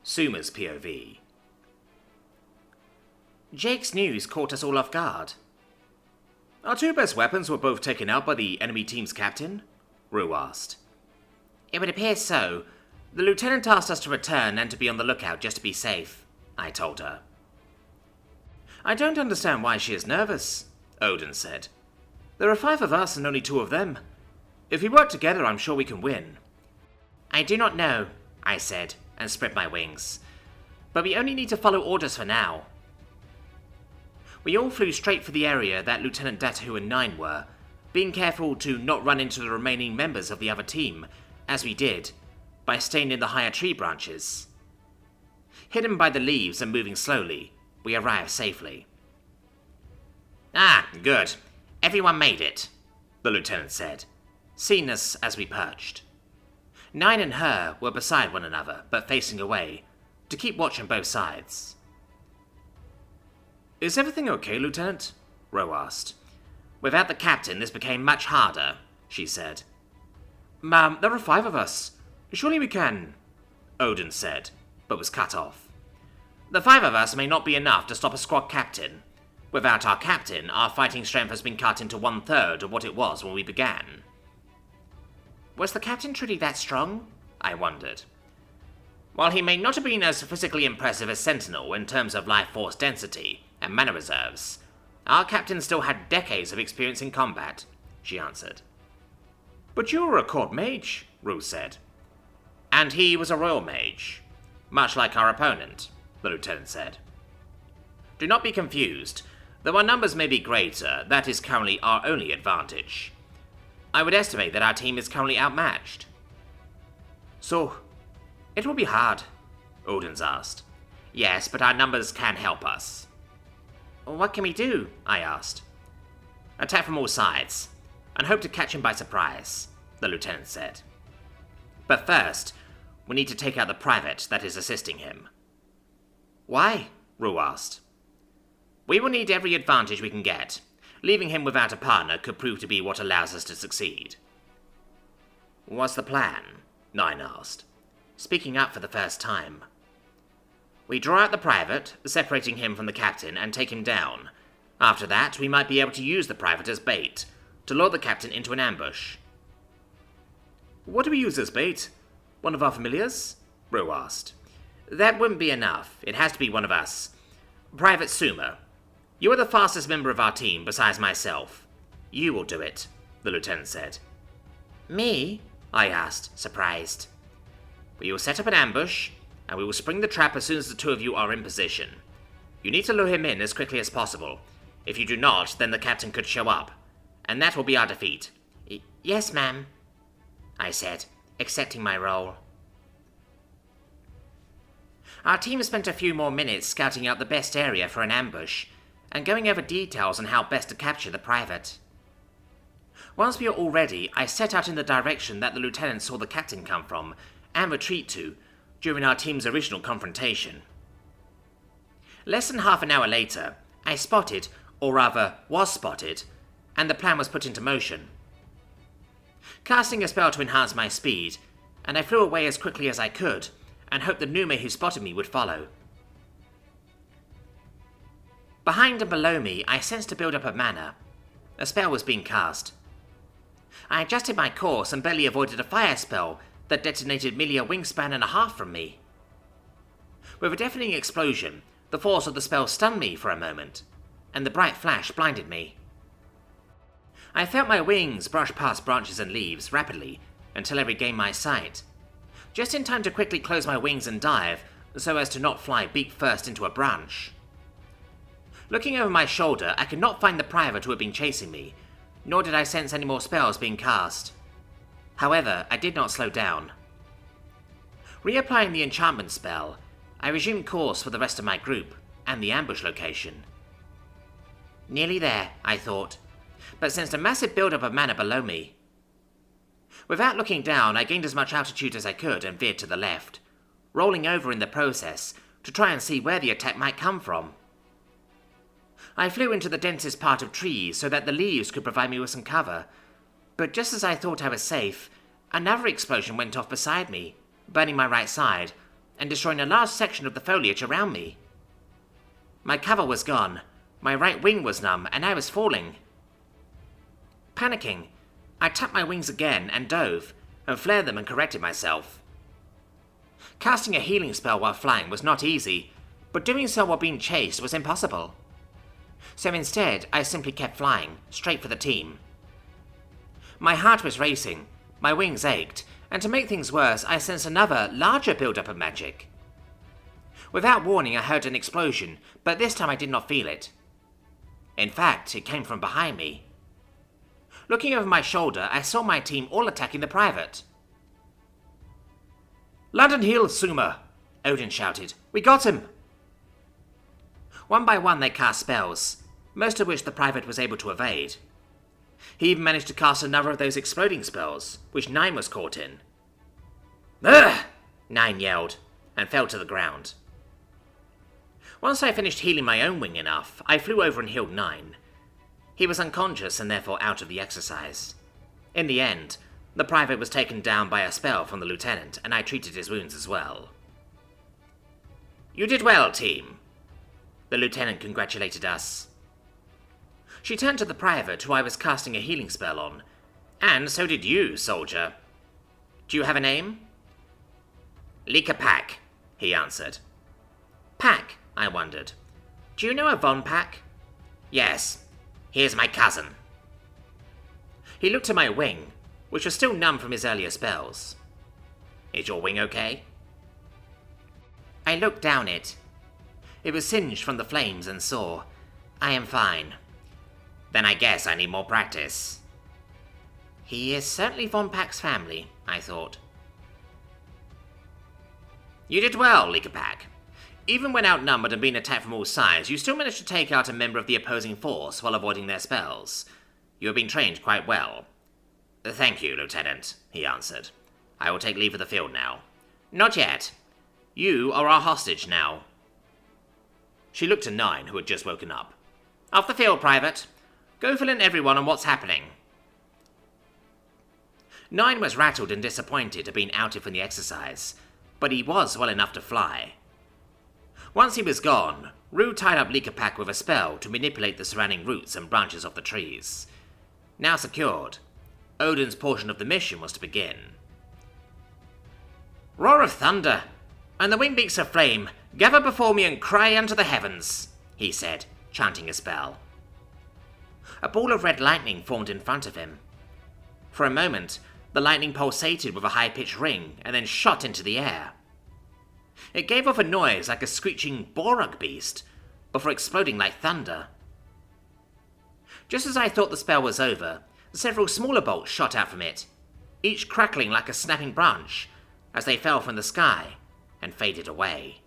Suma's POV. Jake's news caught us all off guard. Our two best weapons were both taken out by the enemy team's captain? Rue asked. It would appear so. The lieutenant asked us to return and to be on the lookout just to be safe, I told her. I don't understand why she is nervous, Odin said. There are 5 of us and only 2 of them. If we work together, I'm sure we can win. I do not know, I said, and spread my wings. But we only need to follow orders for now. We all flew straight for the area that Lieutenant Datahu and 9 were, being careful to not run into the remaining members of the other team, as we did, by staying in the higher tree branches. Hidden by the leaves and moving slowly, we arrived safely. Ah, good. Everyone made it, the lieutenant said, seeing us as we perched. 9 and her were beside one another, but facing away, to keep watch on both sides. Is everything okay, Lieutenant? Ro asked. Without the captain, this became much harder, she said. Ma'am, there are 5 of us. Surely we can, Odin said, but was cut off. The 5 of us may not be enough to stop a squad captain. Without our captain, our fighting strength has been cut into 1/3 of what it was when we began. Was the captain truly that strong? I wondered. While he may not have been as physically impressive as Sentinel in terms of life force density and mana reserves, our captain still had decades of experience in combat, she answered. But you were a court mage, Rue said. And he was a royal mage, much like our opponent, the lieutenant said. Do not be confused. Though our numbers may be greater, that is currently our only advantage. I would estimate that our team is currently outmatched. So, it will be hard, Odin's asked. Yes, but our numbers can help us. What can we do? I asked. Attack from all sides, and hope to catch him by surprise, the lieutenant said. But first, we need to take out the private that is assisting him. Why? Rue asked. We will need every advantage we can get. Leaving him without a partner could prove to be what allows us to succeed. What's the plan? 9 asked, speaking up for the first time. We draw out the private, separating him from the captain, and take him down. After that, we might be able to use the private as bait, to lure the captain into an ambush. What do we use as bait? One of our familiars? Rue asked. That wouldn't be enough. It has to be one of us. Private Suma. You are the fastest member of our team besides myself. You will do it, the lieutenant said. Me? I asked, surprised. We will set up an ambush, and we will spring the trap as soon as the 2 of you are in position. You need to lure him in as quickly as possible. If you do not, then the captain could show up, and that will be our defeat. Yes, ma'am, I said, accepting my role. Our team spent a few more minutes scouting out the best area for an ambush, and going over details on how best to capture the private. Once we were all ready, I set out in the direction that the lieutenant saw the captain come from, and retreat to, during our team's original confrontation. Less than half an hour later, I spotted, or rather was spotted, and the plan was put into motion. Casting a spell to enhance my speed, and I flew away as quickly as I could, and hoped the Nume who spotted me would follow. Behind and below me, I sensed a build-up of mana. A spell was being cast. I adjusted my course and barely avoided a fire spell that detonated merely a wingspan and a half from me. With a deafening explosion, the force of the spell stunned me for a moment, and the bright flash blinded me. I felt my wings brush past branches and leaves rapidly until I regained my sight, just in time to quickly close my wings and dive so as to not fly beak first into a branch. Looking over my shoulder, I could not find the private who had been chasing me, nor did I sense any more spells being cast. However, I did not slow down. Reapplying the enchantment spell, I resumed course for the rest of my group and the ambush location. Nearly there, I thought, but sensed a massive build-up of mana below me. Without looking down, I gained as much altitude as I could and veered to the left, rolling over in the process to try and see where the attack might come from. I flew into the densest part of trees so that the leaves could provide me with some cover, but just as I thought I was safe, another explosion went off beside me, burning my right side, and destroying a large section of the foliage around me. My cover was gone, my right wing was numb, and I was falling. Panicking, I tapped my wings again and dove, and flared them and corrected myself. Casting a healing spell while flying was not easy, but doing so while being chased was impossible. So instead, I simply kept flying, straight for the team. My heart was racing, my wings ached, and to make things worse, I sensed another, larger build-up of magic. Without warning, I heard an explosion, but this time I did not feel it. In fact, it came from behind me. Looking over my shoulder, I saw my team all attacking the private. "London Hill, Suma!" Odin shouted. "We got him!" One by one they cast spells, most of which the private was able to evade. He even managed to cast another of those exploding spells, which Nine was caught in. "Ugh!" Nine yelled, and fell to the ground. Once I finished healing my own wing enough, I flew over and healed Nine. He was unconscious and therefore out of the exercise. In the end, the private was taken down by a spell from the lieutenant, and I treated his wounds as well. "You did well, team." The lieutenant congratulated us. She turned to the private, who I was casting a healing spell on. "And so did you, soldier. Do you have a name?" "Lika Pack," he answered. "Pack?" I wondered. "Do you know a Von Pack?" "Yes. Here's my cousin." He looked at my wing, which was still numb from his earlier spells. "Is your wing okay?" I looked down it. It was singed from the flames and saw, "I am fine." "Then I guess I need more practice." He is certainly Von Pack's family, I thought. "You did well, Lika Pack. Even when outnumbered and being attacked from all sides, you still managed to take out a member of the opposing force while avoiding their spells. You have been trained quite well." "Thank you, Lieutenant," he answered. "I will take leave of the field now." "Not yet. You are our hostage now." She looked to Nine, who had just woken up. "Off the field, Private. Go fill in everyone on what's happening." Nine was rattled and disappointed at being outed from the exercise, but he was well enough to fly. Once he was gone, Rue tied up Lika Pack with a spell to manipulate the surrounding roots and branches of the trees. Now secured, Odin's portion of the mission was to begin. "Roar of thunder, and the wingbeaks of flame, gather before me and cry unto the heavens," he said, chanting a spell. A ball of red lightning formed in front of him. For a moment, the lightning pulsated with a high-pitched ring and then shot into the air. It gave off a noise like a screeching Borug beast, before exploding like thunder. Just as I thought the spell was over, several smaller bolts shot out from it, each crackling like a snapping branch, as they fell from the sky and faded away.